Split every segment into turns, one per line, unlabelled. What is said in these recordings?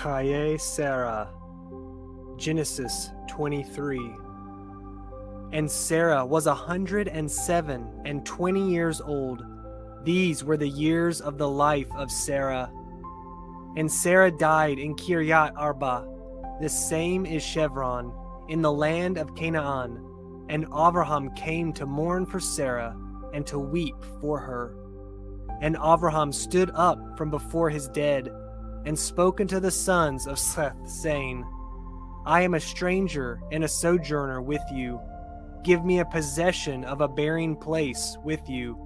Chayei Sarah, Genesis 23. And Sarah was 107 and 20 years old. These were the years of the life of Sarah. And Sarah died in Kiryat Arba, the same is Chevron, in the land of Canaan. And Abraham came to mourn for Sarah and to weep for her. And Abraham stood up from before his dead and spoke unto the sons of Seth, saying, I am a stranger and a sojourner with you. Give me a possession of a burying place with you,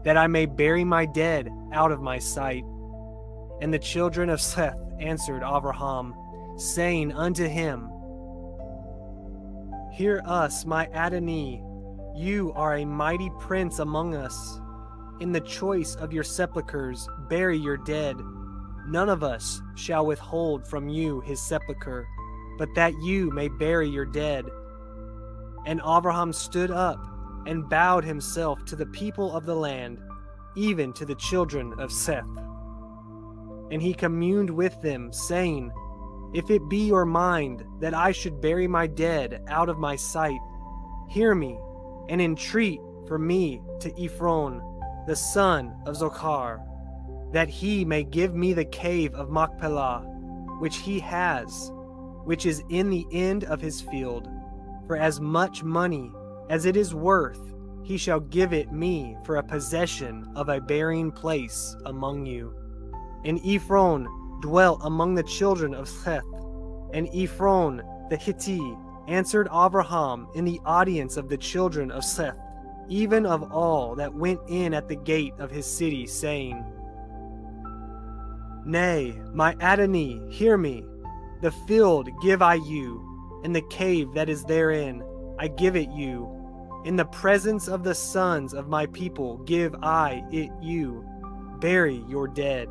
that I may bury my dead out of my sight. And the children of Seth answered Abraham, saying unto him, Hear us, my Adonai, you are a mighty prince among us. In the choice of your sepulchres bury your dead. None of us shall withhold from you his sepulchre, but that you may bury your dead. And Abraham stood up and bowed himself to the people of the land, even to the children of Seth. And he communed with them, saying, If it be your mind that I should bury my dead out of my sight, hear me, and entreat for me to Ephron, the son of Zochar, that he may give me the cave of Machpelah, which he has, which is in the end of his field. For as much money as it is worth, he shall give it me for a possession of a burying place among you. And Ephron dwelt among the children of Seth. And Ephron the Hittite answered Abraham in the audience of the children of Seth, even of all that went in at the gate of his city, saying, Nay, my Adonai, hear me. The field give I you, and the cave that is therein I give it you. In the presence of the sons of my people give I it you. Bury your dead.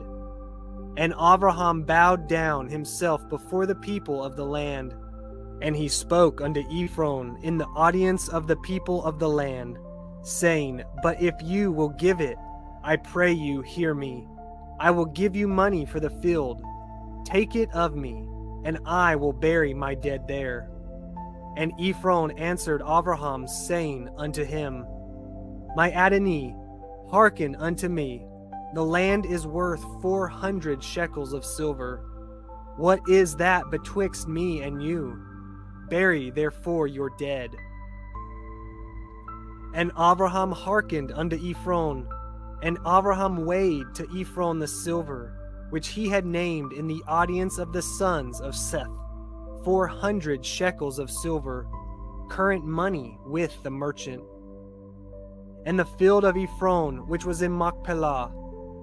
And Abraham bowed down himself before the people of the land. And he spoke unto Ephron in the audience of the people of the land, saying, But if you will give it, I pray you hear me. I will give you money for the field. Take it of me, and I will bury my dead there. And Ephron answered Abraham, saying unto him, My Adonai, hearken unto me. The land is worth 400 shekels of silver. What is that betwixt me and you? Bury therefore your dead. And Abraham hearkened unto Ephron, and Abraham weighed to Ephron the silver, which he had named in the audience of the sons of Seth, 400 shekels of silver, current money with the merchant. And the field of Ephron, which was in Machpelah,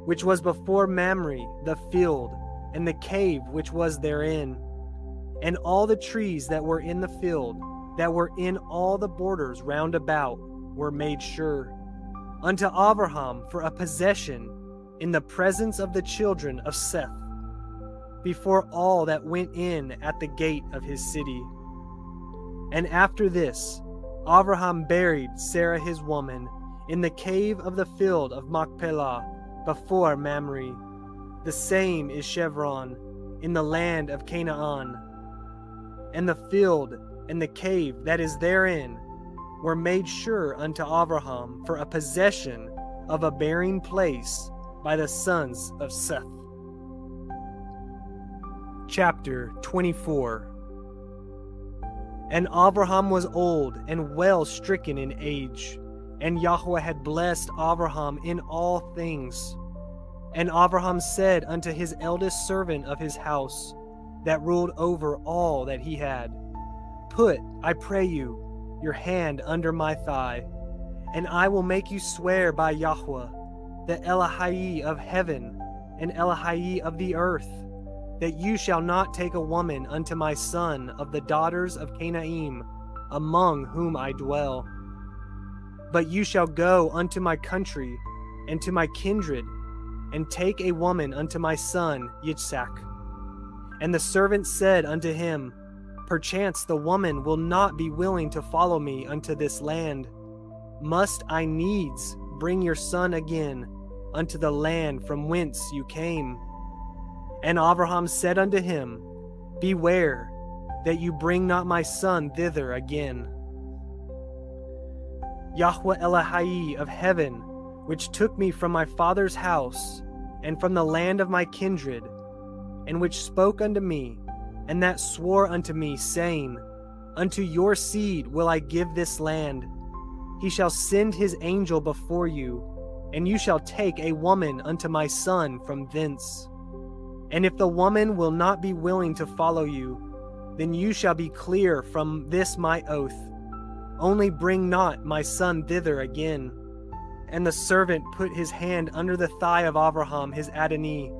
which was before Mamre, the field, and the cave which was therein, and all the trees that were in the field, that were in all the borders round about, were made sure, unto Abraham for a possession in the presence of the children of Seth, before all that went in at the gate of his city. And after this, Abraham buried Sarah his woman in the cave of the field of Machpelah before Mamre. The same is Chevron, in the land of Canaan. And the field and the cave that is therein were made sure unto Abraham for a possession of a burying place by the sons of Seth. Chapter 24. And Abraham was old and well stricken in age, and Yahuah had blessed Abraham in all things. And Abraham said unto his eldest servant of his house, that ruled over all that he had, Put, I pray you, your hand under my thigh, and I will make you swear by Yahuah, the yhvh of heaven and yhvh of the earth, that you shall not take a woman unto my son of the daughters of Canaan, among whom I dwell. But you shall go unto my country and to my kindred, and take a woman unto my son yhvh. And the servant said unto him, Perchance the woman will not be willing to follow me unto this land. Must I needs bring your son again unto the land from whence you came? And Abraham said unto him, Beware that you bring not my son thither again. Yahuah Elohai of heaven, which took me from my father's house, and from the land of my kindred, and which spoke unto me, and that swore unto me, saying, Unto your seed will I give this land. He shall send his angel before you, and you shall take a woman unto my son from thence. And if the woman will not be willing to follow you, then you shall be clear from this my oath. Only bring not my son thither again. And the servant put his hand under the thigh of Abraham his Adonai,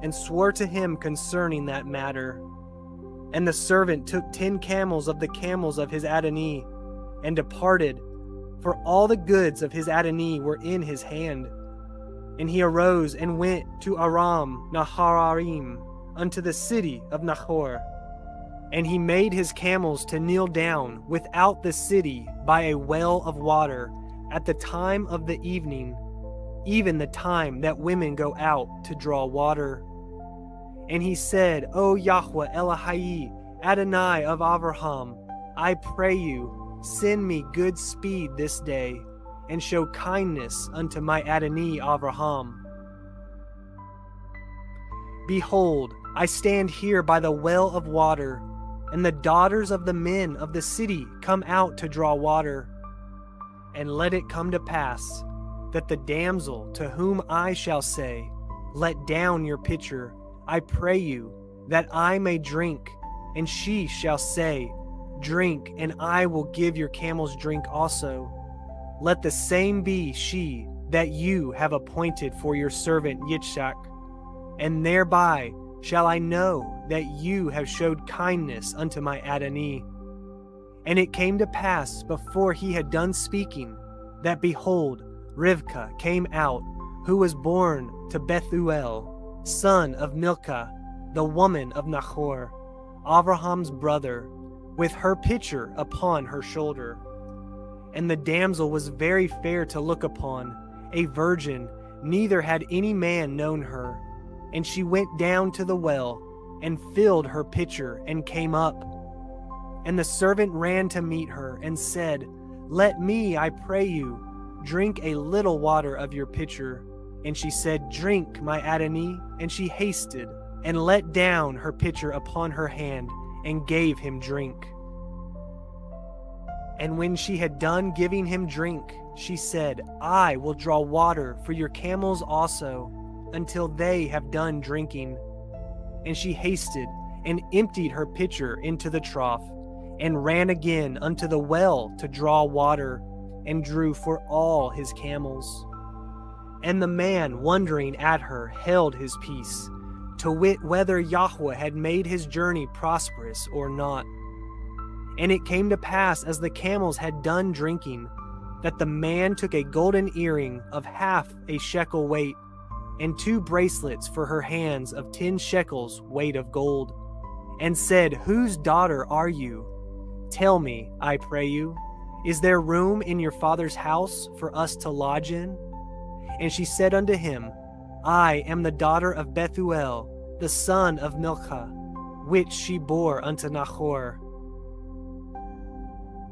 and swore to him concerning that matter. And the servant took 10 camels of the camels of his Adonai, and departed, for all the goods of his Adonai were in his hand. And he arose and went to Aram Naharaim, unto the city of Nahor. And he made his camels to kneel down without the city by a well of water at the time of the evening, even the time that women go out to draw water. And he said, O Yahuah Elohai, Adonai of Abraham, I pray you, send me good speed this day, and show kindness unto my Adonai Abraham. Behold, I stand here by the well of water, and the daughters of the men of the city come out to draw water. And let it come to pass, that the damsel to whom I shall say, Let down your pitcher, I pray you, that I may drink, and she shall say, Drink, and I will give your camels drink also. Let the same be she that you have appointed for your servant yhvh, and thereby shall I know that you have showed kindness unto my Adonai. And it came to pass before he had done speaking, that behold, Rivkah came out, who was born to Bethuel, son of Milcah, the woman of Nahor, Abraham's brother, with her pitcher upon her shoulder. And the damsel was very fair to look upon, a virgin, neither had any man known her. And she went down to the well, and filled her pitcher, and came up. And the servant ran to meet her, and said, Let me, I pray you, drink a little water of your pitcher. And she said, Drink, my Adonai. And she hasted, and let down her pitcher upon her hand, and gave him drink. And when she had done giving him drink, she said, I will draw water for your camels also, until they have done drinking. And she hasted, and emptied her pitcher into the trough, and ran again unto the well to draw water, and drew for all his camels. And the man, wondering at her, held his peace, to wit whether Yahuah had made his journey prosperous or not. And it came to pass, as the camels had done drinking, that the man took a golden earring of half a shekel weight, and 2 bracelets for her hands of 10 shekels weight of gold, and said, Whose daughter are you? Tell me, I pray you, is there room in your father's house for us to lodge in? And she said unto him, I am the daughter of Bethuel, the son of Milcah, which she bore unto Nahor.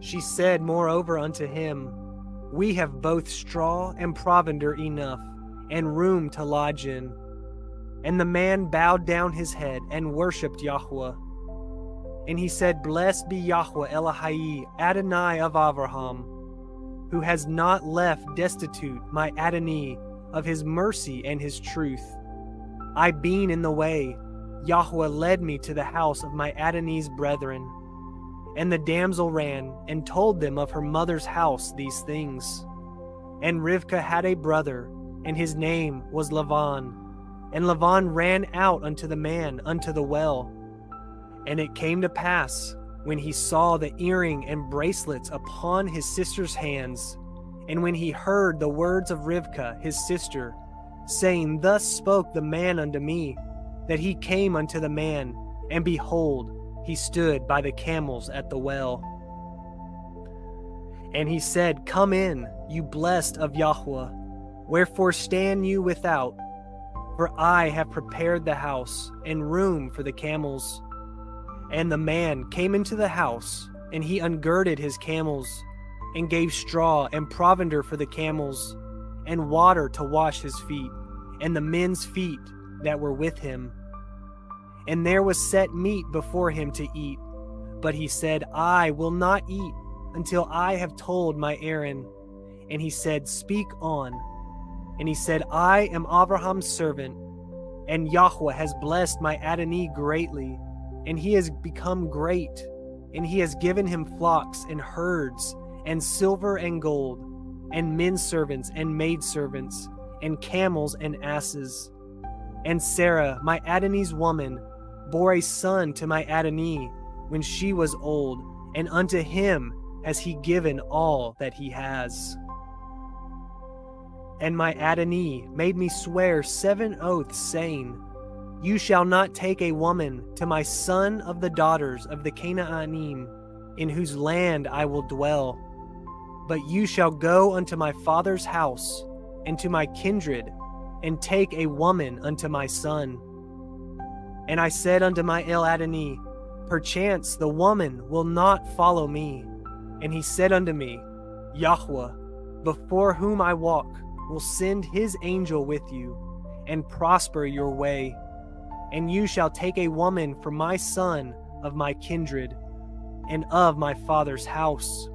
She said moreover unto him, We have both straw and provender enough, and room to lodge in. And the man bowed down his head and worshipped Yahuah. And he said, Blessed be Yahuah Elohai, Adonai of Abraham, who has not left destitute my Adonai of his mercy and his truth. I being in the way, Yahuah led me to the house of my Adonai's brethren. And the damsel ran and told them of her mother's house these things. And Rivkah had a brother, and his name was Lavan. And Lavan ran out unto the man unto the well. And it came to pass, when he saw the earring and bracelets upon his sister's hands, and when he heard the words of Rivkah his sister, saying, Thus spoke the man unto me, that he came unto the man, and behold, he stood by the camels at the well. And he said, Come in, you blessed of Yahuah, wherefore stand you without? for I have prepared the house and room for the camels. And the man came into the house, and he ungirded his camels, and gave straw and provender for the camels, and water to wash his feet, and the men's feet that were with him. And there was set meat before him to eat, but he said, I will not eat until I have told my errand. And he said, Speak on. And he said, I am Abraham's servant, and Yahuah has blessed my Adonai greatly, and he has become great, and he has given him flocks and herds, and silver and gold, and men servants and maid servants, and camels and asses. And Sarah, my Adonai's woman, bore a son to my Adonai when she was old, and unto him has he given all that he has. And my Adonai made me swear 7 oaths, saying, You shall not take a woman to my son of the daughters of the Canaanim, in whose land I will dwell. But you shall go unto my father's house, and to my kindred, and take a woman unto my son. And I said unto my El Adonai, Perchance the woman will not follow me. And he said unto me, Yahuah, before whom I walk, will send his angel with you, and prosper your way. And you shall take a woman for my son of my kindred, and of my father's house.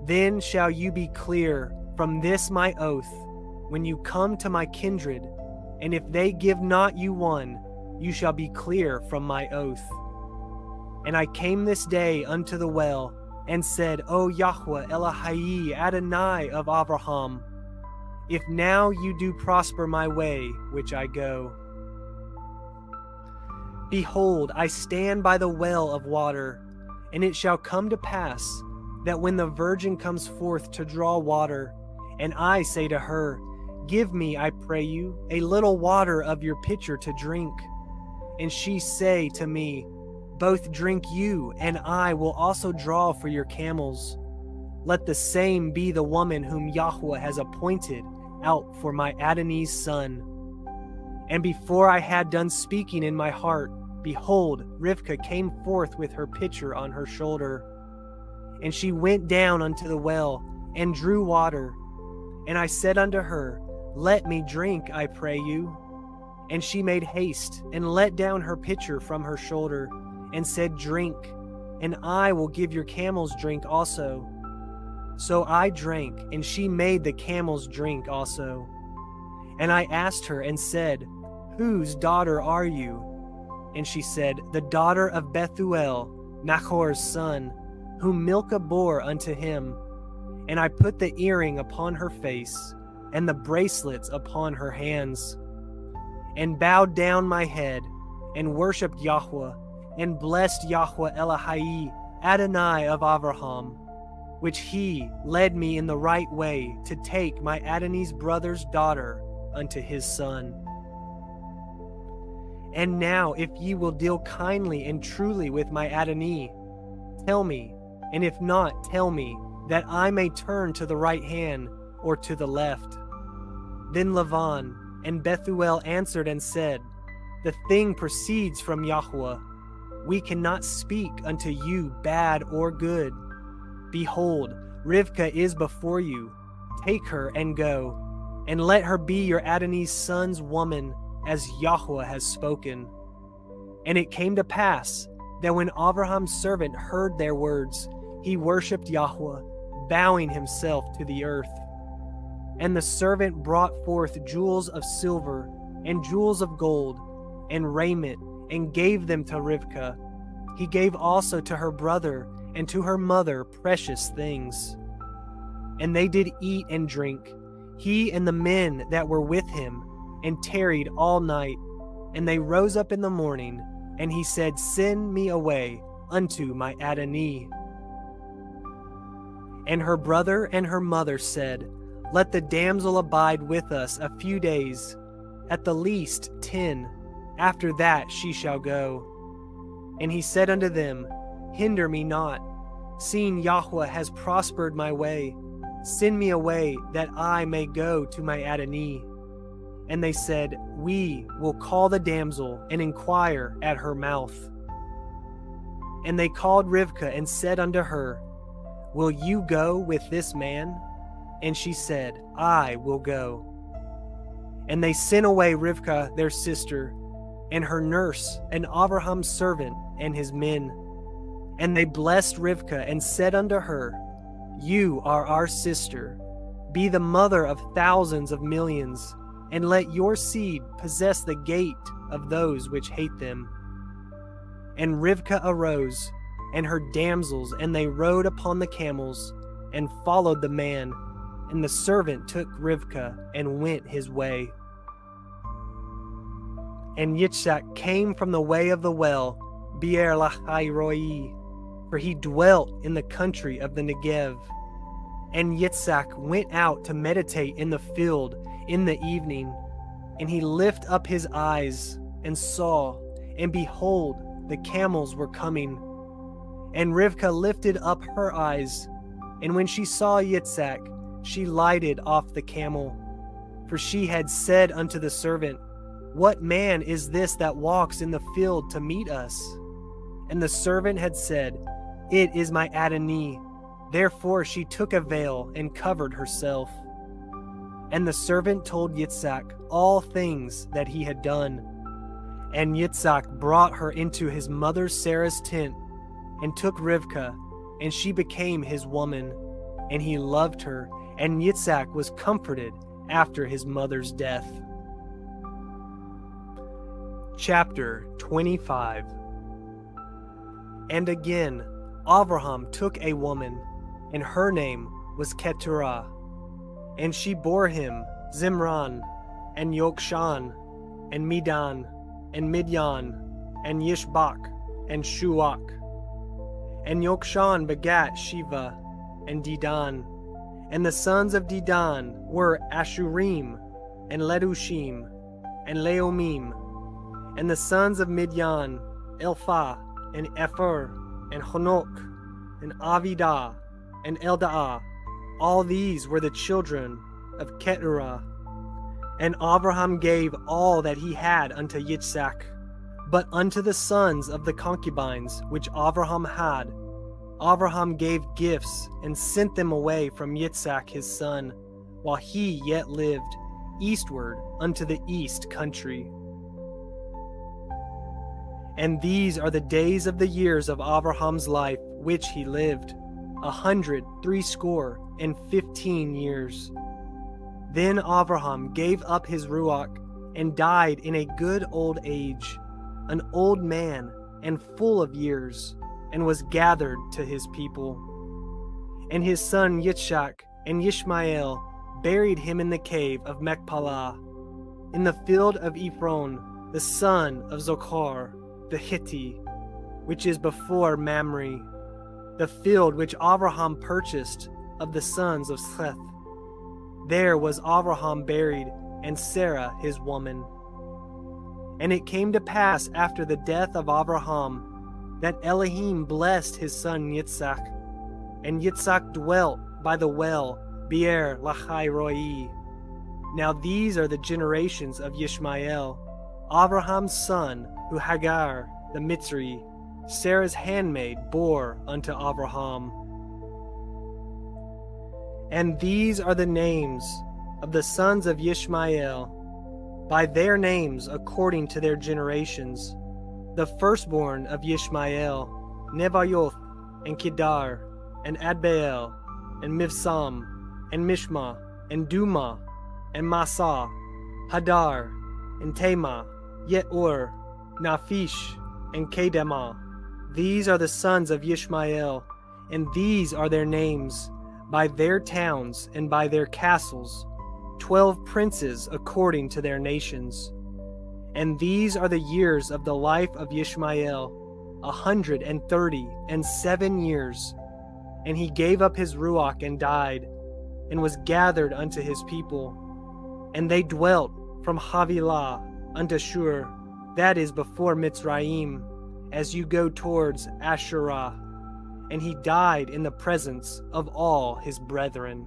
Then shall you be clear from this my oath, when you come to my kindred, and if they give not you one, you shall be clear from my oath. And I came this day unto the well, and said, O Yahuah Elohai Adonai of Abraham, if now you do prosper my way which I go. Behold, I stand by the well of water, and it shall come to pass that when the virgin comes forth to draw water, and I say to her, Give me, I pray you, a little water of your pitcher to drink, and she say to me, Both drink you, and I will also draw for your camels. Let the same be the woman whom Yahuah has appointed out for my Adonai's son. And before I had done speaking in my heart, behold, Rivkah came forth with her pitcher on her shoulder. And she went down unto the well, and drew water. And I said unto her, Let me drink, I pray you. And she made haste, and let down her pitcher from her shoulder, and said, Drink, and I will give your camels drink also. So I drank, and she made the camels drink also. And I asked her and said, Whose daughter are you? And she said, The daughter of Bethuel, Nachor's son, whom Milcah bore unto him. And I put the earring upon her face, and the bracelets upon her hands, and bowed down my head, and worshipped Yahuah, and blessed Yahuah Elohai Adonai of Abraham, which he led me in the right way to take my Adonai's brother's daughter unto his son. And now, if ye will deal kindly and truly with my Adonai, tell me, and if not, tell me, that I may turn to the right hand or to the left. Then Lavan and Bethuel answered and said, The thing proceeds from Yahuah. We cannot speak unto you bad or good. Behold, Rivkah is before you. Take her and go, and let her be your Adonai's son's woman, as Yahuah has spoken. And it came to pass that when Abraham's servant heard their words, he worshipped Yahuah, bowing himself to the earth. And the servant brought forth jewels of silver and jewels of gold and raiment, and gave them to Rivkah. He gave also to her brother and to her mother precious things. And they did eat and drink, he and the men that were with him, and tarried all night. And they rose up in the morning, and he said, Send me away unto my Adonai. And her brother and her mother said, Let the damsel abide with us a few days, at the least 10. After that she shall go. And he said unto them, Hinder me not, seeing Yahuah has prospered my way. Send me away, that I may go to my Adonai. And they said, "We will call the damsel and inquire at her mouth." And they called Rivkah and said unto her, "Will you go with this man?" And she said, "I will go." And they sent away Rivkah their sister, and her nurse, and Abraham's servant, and his men. And they blessed Rivkah and said unto her, "You are our sister. Be the mother of thousands of millions, and let your seed possess the gate of those which hate them." And Rivkah arose, and her damsels, and they rode upon the camels, and followed the man. And the servant took Rivkah, and went his way. And yhvh came from the way of the well, Beer Lahai Roi, for he dwelt in the country of the Negev. And yhvh went out to meditate in the field in the evening. And he lifted up his eyes, and saw, and behold, the camels were coming. And Rivkah lifted up her eyes, and when she saw yhvh, she lighted off the camel. For she had said unto the servant, "What man is this that walks in the field to meet us?" And the servant had said, "It is my Adonai." Therefore she took a veil and covered herself. And the servant told yhvh all things that he had done. And yhvh brought her into his mother Sarah's tent, and took Rivkah, and she became his woman. And he loved her, and yhvh was comforted after his mother's death. Chapter 25. And again, Abraham took a woman, and her name was Keturah. And she bore him Zimran, and Yokshan, and Medan, and Midian, and Yishbak, and Shuach. And Yokshan begat Shiva, and Dedan. And the sons of Dedan were Ashurim, and Ledushim, and Leomim. And the sons of Midian, Elphah, and Epher, and Honok, and Avidah, and Eldaah. All these were the children of Keturah. And Abraham gave all that he had unto yhvh. But unto the sons of the concubines which Abraham had, Abraham gave gifts, and sent them away from yhvh his son, while he yet lived, eastward unto the east country. And these are the days of the years of Abraham's life which he lived, 160 years. Then Abraham gave up his ruach, and died in a good old age, an old man and full of years, and was gathered to his people. And his son yhvh and Ishmael buried him in the cave of Machpelah, in the field of Ephron, the son of Zochar, the Hittite, which is before Mamre, the field which Abraham purchased of the sons of Seth. There was Abraham buried, and Sarah his woman. And it came to pass after the death of Abraham, that Elohim blessed his son yhvh, and yhvh dwelt by the well Beer Lahai Roi. Now these are the generations of Ishmael, Abraham's son, who Hagar, the Mitzri, Sarah's handmaid, bore unto Abraham. And these are the names of the sons of Ishmael, by their names according to their generations. The firstborn of Ishmael, Nebaioth, and Kedar, and Adbeel, and Mivsam, and Mishma, and Duma, and Massa, Hadar, and Tema, Yetur, Naphish, and Kedemah. These are the sons of Ishmael, and these are their names, by their towns and by their castles, 12 princes according to their nations. And these are the years of the life of Ishmael, 137 years. And he gave up his ruach and died, and was gathered unto his people. And they dwelt from Havilah unto Shur, that is before Mitzrayim, as you go towards Asherah. And he died in the presence of all his brethren.